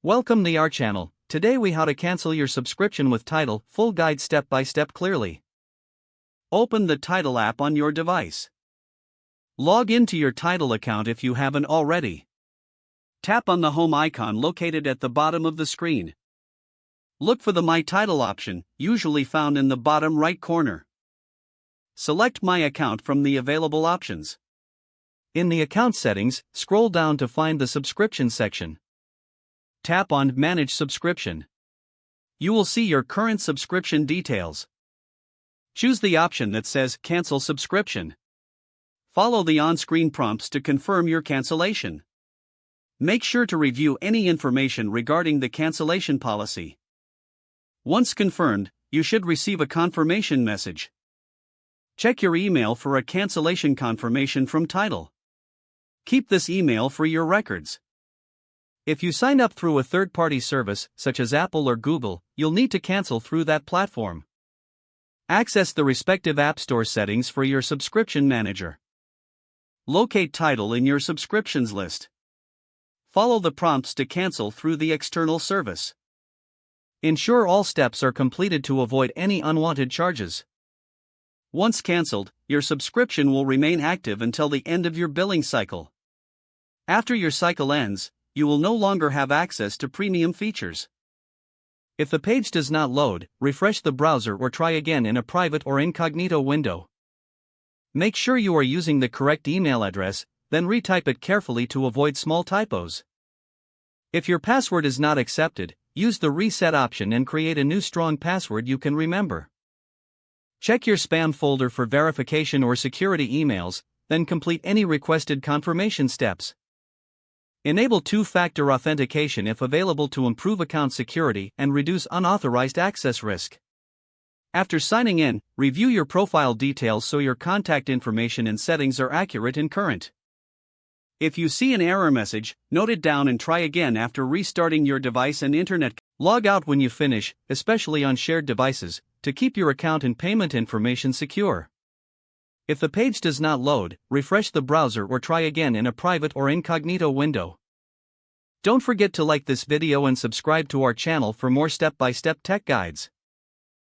Welcome to our channel. Today we how to cancel your subscription with Tidal, full guide step by step clearly. Open the Tidal app on your device. Log into your Tidal account if you haven't already. Tap on the home icon located at the bottom of the screen. Look for the My Tidal option, usually found in the bottom right corner. Select My Account from the available options. In the account settings, scroll down to find the subscription section. Tap on Manage Subscription. You will see your current subscription details. Choose the option that says Cancel Subscription. Follow the on-screen prompts to confirm your cancellation. Make sure to review any information regarding the cancellation policy. Once confirmed, you should receive a confirmation message. Check your email for a cancellation confirmation from Tidal. Keep this email for your records. If you sign up through a third-party service, such as Apple or Google, you'll need to cancel through that platform. Access the respective App Store settings for your subscription manager. Locate Tidal in your subscriptions list. Follow the prompts to cancel through the external service. Ensure all steps are completed to avoid any unwanted charges. Once canceled, your subscription will remain active until the end of your billing cycle. After your cycle ends, you will no longer have access to premium features. If the page does not load, refresh the browser or try again in a private or incognito window. Make sure you are using the correct email address, then retype it carefully to avoid small typos. If your password is not accepted, use the reset option and create a new strong password you can remember. Check your spam folder for verification or security emails, then complete any requested confirmation steps. Enable two-factor authentication if available to improve account security and reduce unauthorized access risk. After signing in, review your profile details so your contact information and settings are accurate and current. If you see an error message, note it down and try again after restarting your device and internet. Log out when you finish, especially on shared devices, to keep your account and payment information secure. If the page does not load, refresh the browser or try again in a private or incognito window. Don't forget to like this video and subscribe to our channel for more step-by-step tech guides.